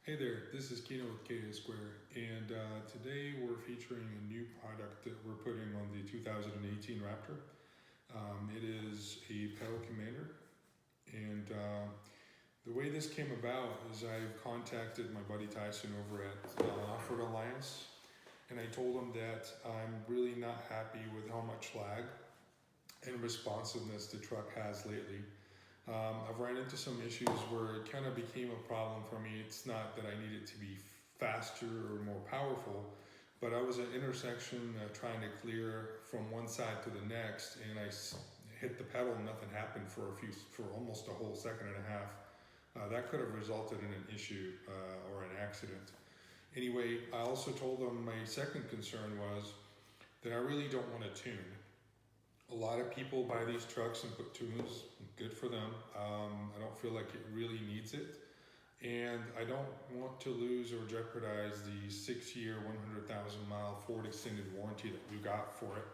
Hey there, this is Kino with KA Square, and today we're featuring a new product that we're putting on the 2018 Raptor. It is a pedal commander, and the way this came about is I've contacted my buddy Tyson over at Ford Alliance, and I told him that I'm really not happy with how much lag and responsiveness the truck has lately. I've run into some issues where it kind of became a problem for me. It's not that I need it to be faster or more powerful, but I was at an intersection trying to clear from one side to the next, and I hit the pedal and nothing happened for almost a whole second and a half. That could have resulted in an issue or an accident. Anyway, I also told them my second concern was that I really don't want to tune. A lot of people buy these trucks and put tunes, good for them. I don't feel like it really needs it. And I don't want to lose or jeopardize the 6-year, 100,000 mile Ford extended warranty that we got for it.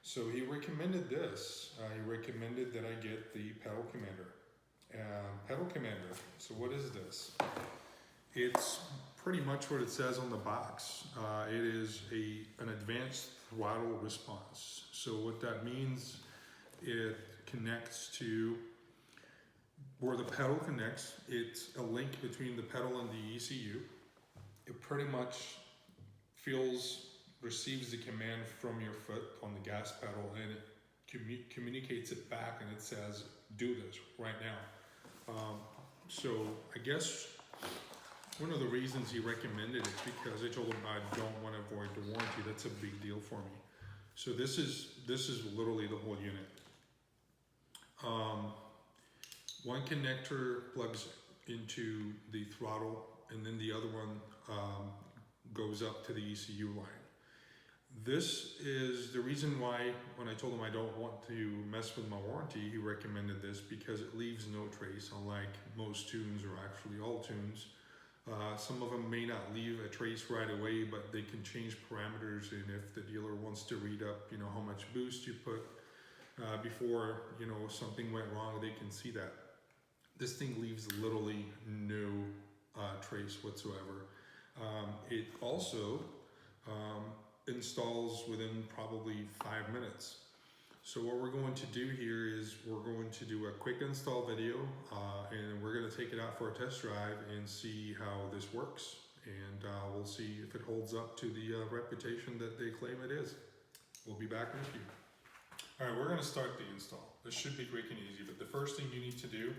So he recommended this. He recommended that I get the pedal commander. Pedal commander, so what is this? It's pretty much what it says on the box. It is an advanced throttle response. So what that means, it connects to where the pedal connects. It's a link between the pedal and the ECU. It pretty much receives the command from your foot on the gas pedal, and it communicates it back, and it says, do this right now. So I guess one of the reasons he recommended it is because I told him I don't want to void the warranty. That's a big deal for me. So this is literally the whole unit. One connector plugs into the throttle, and then the other one goes up to the ECU line. This is the reason why when I told him I don't want to mess with my warranty, he recommended this because it leaves no trace, unlike most tunes or actually all tunes. Some of them may not leave a trace right away, but they can change parameters, and if the dealer wants to read up, how much boost you put before, something went wrong, they can see that. This thing leaves literally no trace whatsoever. It also installs within probably 5 minutes. So what we're going to do here is we're going to do a quick install video, and we're going to take it out for a test drive and see how this works. And we'll see if it holds up to the reputation that they claim it is. We'll be back in a few. All right, we're going to start the install. This should be quick and easy, but the first thing you need to do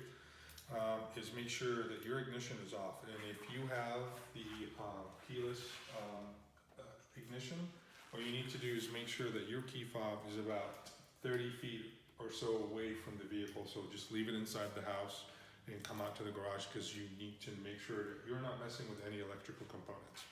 is make sure that your ignition is off. And if you have the keyless ignition, what you need to do is make sure that your key fob is about 30 feet or so away from the vehicle. So just leave it inside the house and come out to the garage, because you need to make sure that you're not messing with any electrical components.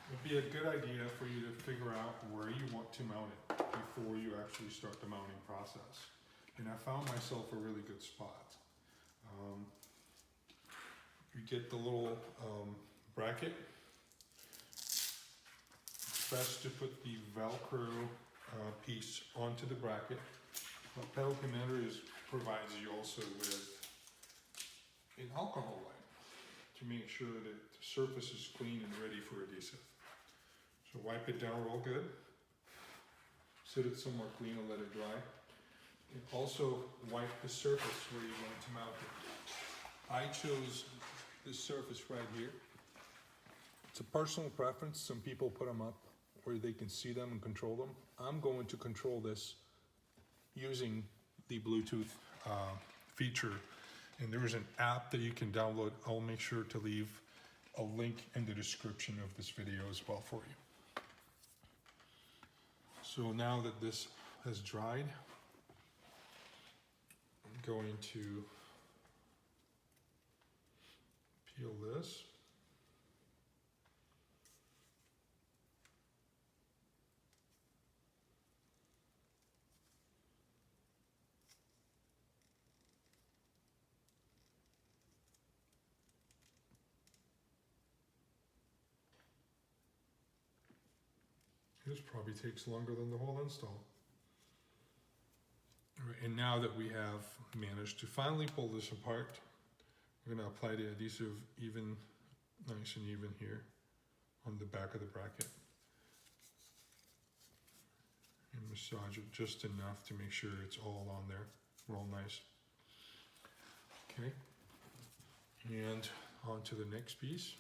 It would be a good idea for you to figure out where you want to mount it before you actually start the mounting process. And I found myself a really good spot. You get the little bracket. It's best to put the Velcro piece onto the bracket. What pedal commander provides you also with an alcohol wipe to make sure that the surface is clean and ready for adhesive. So wipe it down real good. Sit it somewhere clean and let it dry. And also wipe the surface where you want to mount it. I chose this surface right here. It's a personal preference. Some people put them up where they can see them and control them. I'm going to control this using the Bluetooth feature. And there is an app that you can download. I'll make sure to leave a link in the description of this video as well for you. So now that this has dried, I'm going to peel this. This probably takes longer than the whole install. All right, and now that we have managed to finally pull this apart, we're going to apply the adhesive nice and even here on the back of the bracket. And massage it just enough to make sure it's all on there, real nice. Okay, and on to the next piece.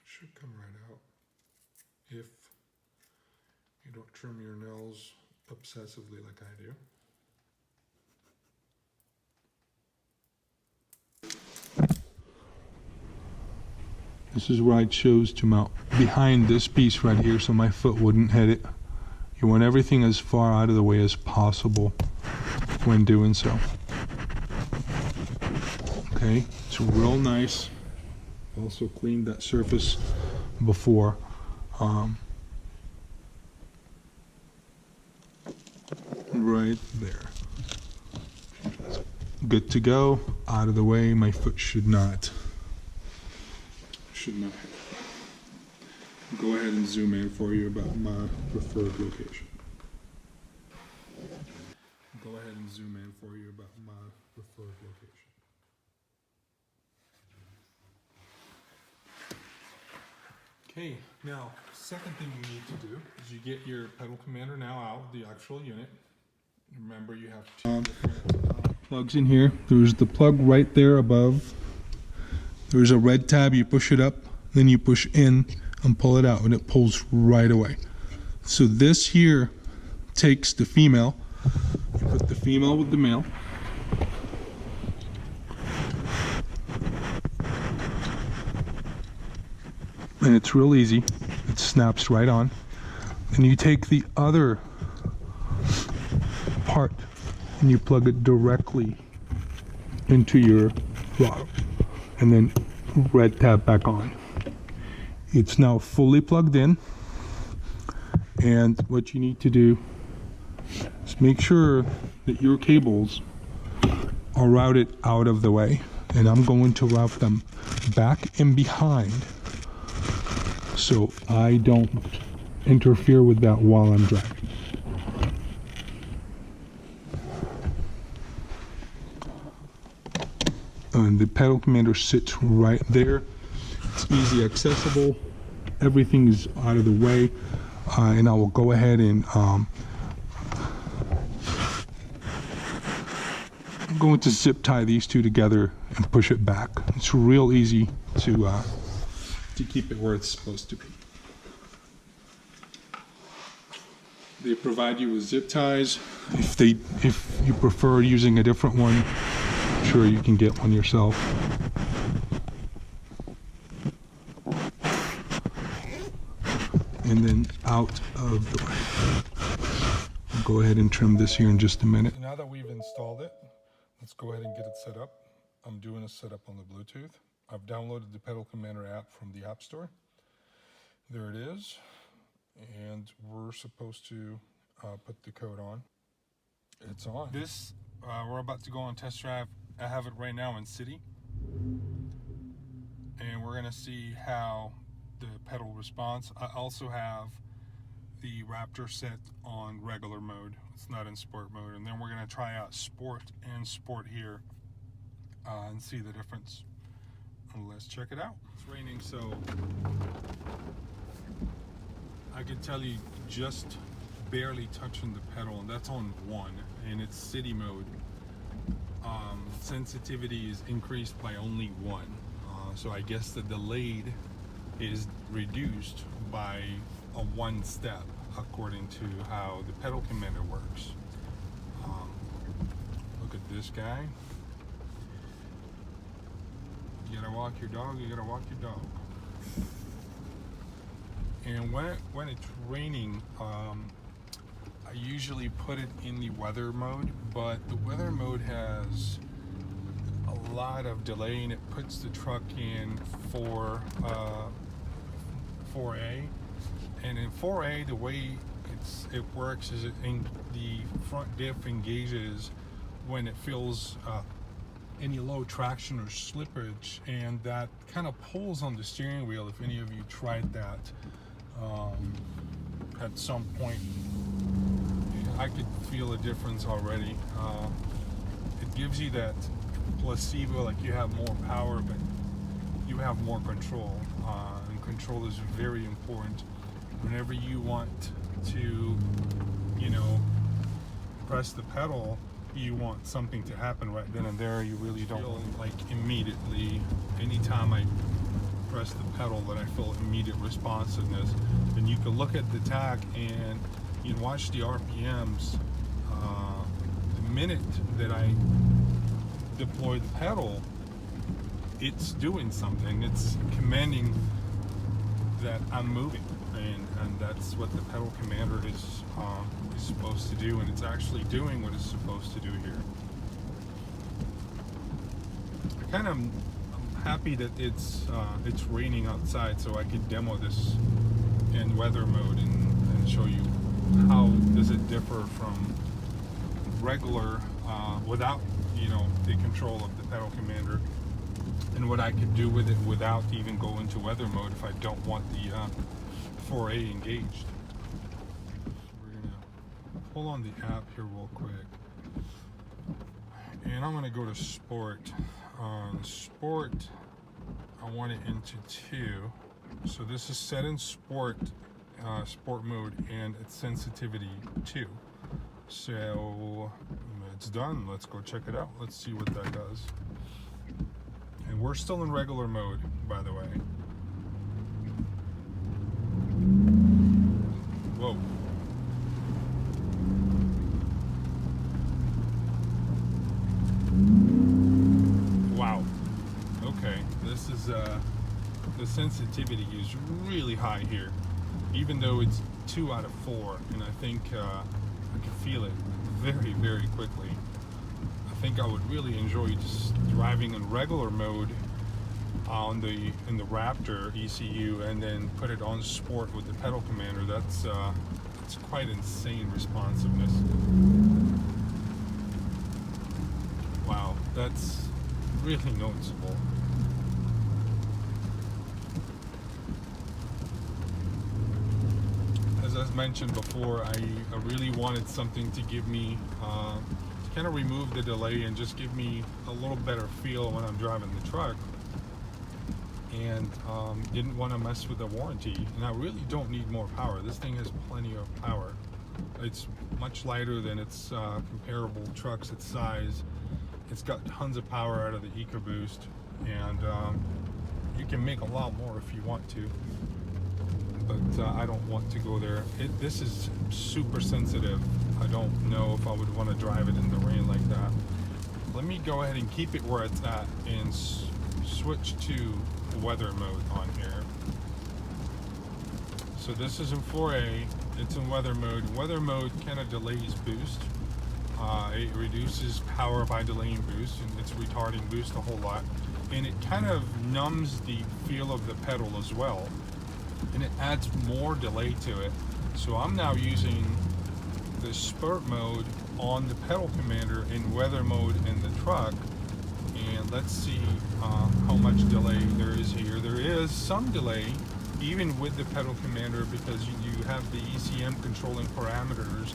Should come right out if you don't trim your nails obsessively like I do. This is where I chose to mount behind this piece right here so my foot wouldn't hit it. You want everything as far out of the way as possible when doing so. Okay, it's real nice. Also cleaned that surface before. Right there. Good to go. Out of the way. My foot should not hit. Go ahead and zoom in for you about my preferred location. Go ahead and zoom in for you about my preferred location. Okay, now, second thing you need to do is you get your pedal commander now out, the actual unit. Remember, you have two different plugs in here. There's the plug right there above. There's a red tab, you push it up, then you push in and pull it out, and it pulls right away. So this here takes the female, you put the female with the male. And it's real easy. It snaps right on. And you take the other part and you plug it directly into your throttle. And then red tab back on. It's now fully plugged in. And what you need to do is make sure that your cables are routed out of the way. And I'm going to route them back and behind, so I don't interfere with that while I'm driving. And the pedal commander sits right there. It's easy accessible. Everything is out of the way. And I will go ahead and I'm going to zip tie these two together and push it back. It's real easy to keep it where it's supposed to be. They provide you with zip ties. If you prefer using a different one, I'm sure you can get one yourself. And then out of the way. I'll go ahead and trim this here in just a minute. Now that we've installed it, let's go ahead and get it set up. I'm doing a setup on the Bluetooth. I've downloaded the Pedal Commander app from the App Store. There it is. And we're supposed to put the code on. It's on. This, we're about to go on test drive. I have it right now in City. And we're going to see how the pedal responds. I also have the Raptor set on regular mode. It's not in sport mode. And then we're going to try out sport and sport here and see the difference. Let's check it out. It's raining, so I can tell you just barely touching the pedal, and that's on 1, and it's city mode. Sensitivity is increased by only 1, so I guess the delayed is reduced by a 1 step according to how the pedal commander works. Look at this guy. You gotta walk your dog, you gotta walk your dog. And when it's raining, I usually put it in the weather mode, but the weather mode has a lot of delay and it puts the truck in 4A. And in 4A, the way it works is the front diff engages when it feels any low traction or slippage, and that kind of pulls on the steering wheel. If any of you tried that at some point, I could feel a difference already. It gives you that placebo, like you have more power, but you have more control, and control is very important. Whenever you want to, you know, press the pedal, you want something to happen right then and there. You really don't feel like immediately, anytime I press the pedal, that I feel immediate responsiveness. And you can look at the tach and you can watch the RPMs. The minute that I deploy the pedal, it's doing something. It's commanding that I'm moving, and that's what the pedal commander is supposed to do, and it's actually doing what it's supposed to do here. I'm happy that it's raining outside, so I can demo this in weather mode and show you how does it differ from regular without, you know, the control of the pedal commander, and what I could do with it without even going to weather mode if I don't want the 4A engaged. We're gonna pull on the app here real quick, and I'm gonna go to sport. Sport, I want it into 2. So this is set in sport mode, and it's sensitivity 2. So it's done. Let's go check it out. Let's see what that does. And we're still in regular mode, by the way. Whoa. Wow. Okay, this is the sensitivity is really high here, even though it's 2 out of 4, and I think I can feel it very, very quickly. I think I would really enjoy just driving in regular mode in the Raptor ECU, and then put it on sport with the pedal commander. That's quite insane responsiveness. Wow, that's really noticeable. As I mentioned before, I really wanted something to give me to kind of remove the delay and just give me a little better feel when I'm driving the truck, and didn't want to mess with the warranty. And I really don't need more power. This thing has plenty of power. It's much lighter than its comparable trucks its size. It's got tons of power out of the EcoBoost, and you can make a lot more if you want to, but I don't want to go there. This is super sensitive. I don't know if I would want to drive it in the rain like that. Let me go ahead and keep it where it's at and switch to weather mode on here. So this is in 4A, it's in weather mode. Weather mode kind of delays boost. It reduces power by delaying boost, and it's retarding boost a whole lot. And it kind of numbs the feel of the pedal as well, and it adds more delay to it. So I'm now using the sport mode on the pedal commander in weather mode in the truck, and let's see how much delay there is here. There is some delay even with the pedal commander because you have the ECM controlling parameters,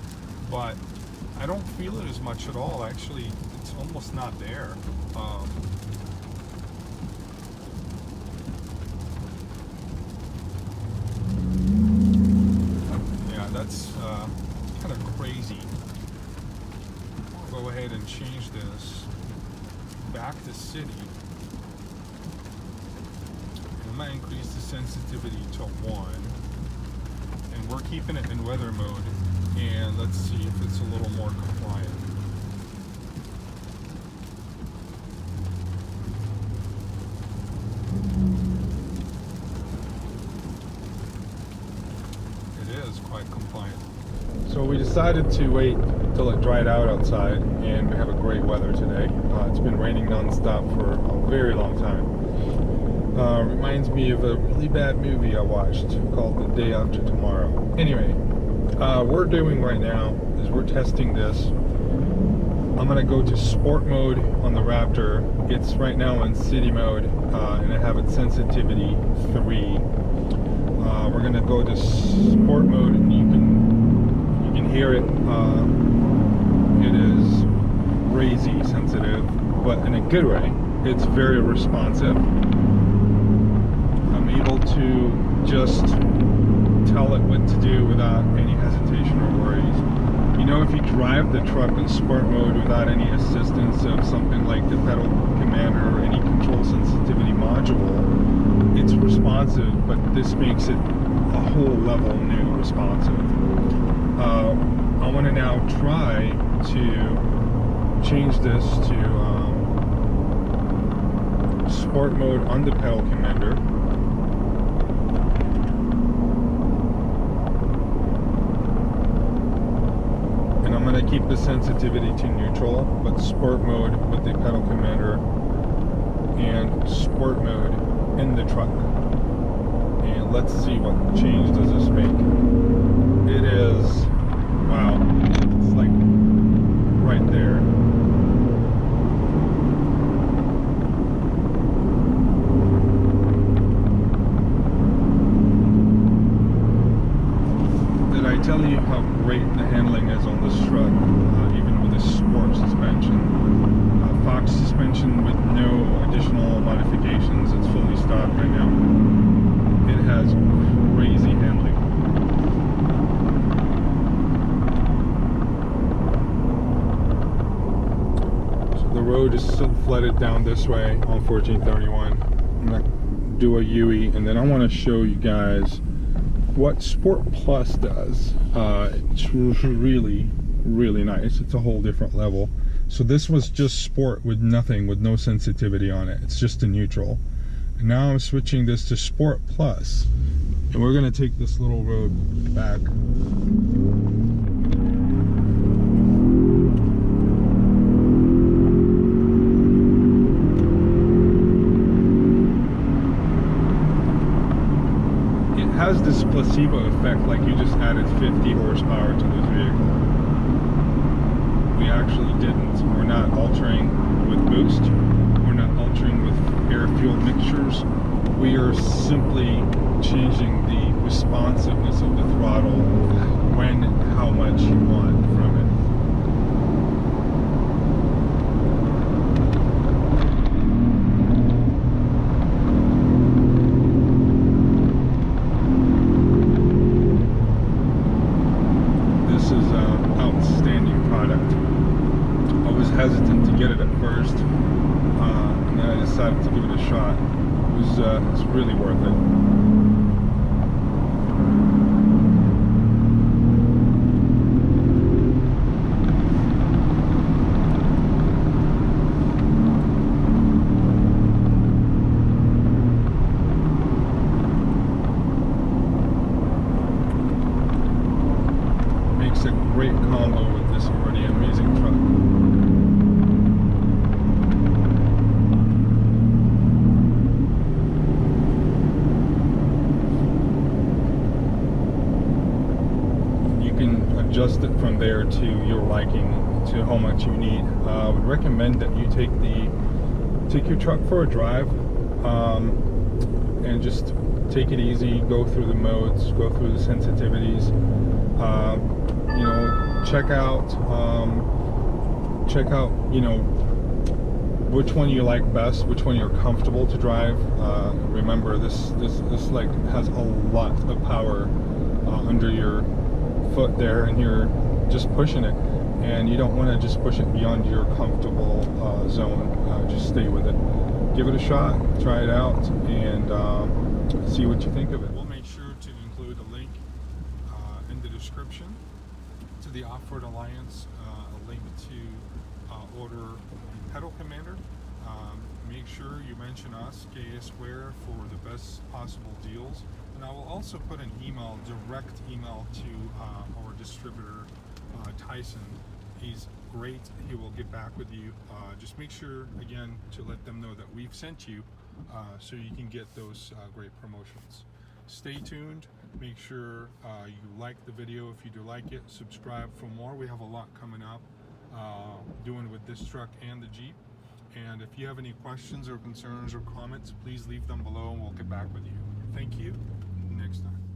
but I don't feel it as much at all. Actually, it's almost not there. Yeah, that's kind of crazy. I'll go ahead and change this back to city. I'm going to increase the sensitivity to 1. And we're keeping it in weather mode. And let's see if it's a little more compliant. It is quite compliant. So we decided to wait till it dried out outside, and we have a great weather today. It's been raining non-stop for a very long time. Reminds me of a really bad movie I watched called The Day After Tomorrow. Anyway, we're doing right now is we're testing this. I'm gonna go to sport mode on the Raptor. It's right now in city mode, and I have it sensitivity 3. We're gonna go to sport mode, and you can hear it. It is crazy sensitive, but in a good way. It's very responsive. I'm able to just tell it what to do without any hesitation or worries. You know, if you drive the truck in sport mode without any assistance of something like the pedal commander or any control sensitivity module, it's responsive, but this makes it a whole level new responsive. I want to now try to change this to sport mode on the pedal commander. And I'm going to keep the sensitivity to neutral, but sport mode with the pedal commander and sport mode in the truck. And let's see what change does this make. It is, wow, it's like right there. Did I tell you how great the handling is on this truck, even with the sport suspension? Fox suspension with no additional modifications. It's fully stock right now. It has crazy handling. So the road is still flooded down this way on 1431. I'm going to do a UE, and then I want to show you guys what Sport Plus does. It's really, really nice. It's a whole different level. So this was just Sport with nothing, with no sensitivity on it. It's just a neutral. And now I'm switching this to Sport Plus, and we're going to take this little road back. It has this placebo effect, like you just added 50 horsepower to this vehicle. We actually didn't. We're not altering with boost. We're not altering with air-fuel mixtures. We are simply changing the responsiveness of the throttle when and how much you want from it. This is an outstanding product. I was hesitant to get it at first, and then I decided to give it a shot. It's really worth it. Makes a great combo with this already amazing truck. Adjust it from there to your liking, to how much you need. I would recommend that you take your truck for a drive, and just take it easy. Go through the modes, go through the sensitivities. You know, check out you know, which one you like best, which one you're comfortable to drive. Remember, this like has a lot of power under your foot there, and you're just pushing it, and you don't want to just push it beyond your comfortable zone. Just stay with it, give it a shot, try it out, and see what you think of it. We'll make sure to include a link in the description to the Off-Road Alliance, a link to order the pedal commander. Make sure you mention us, KA Square, for the best possible deals. And I will also put an email, direct email, to our distributor, Tyson. He's great. He will get back with you. Just make sure, again, to let them know that we've sent you, so you can get those great promotions. Stay tuned. Make sure you like the video. If you do like it, subscribe for more. We have a lot coming up doing with this truck and the Jeep. And if you have any questions or concerns or comments, please leave them below and we'll get back with you. Thank you. Next time.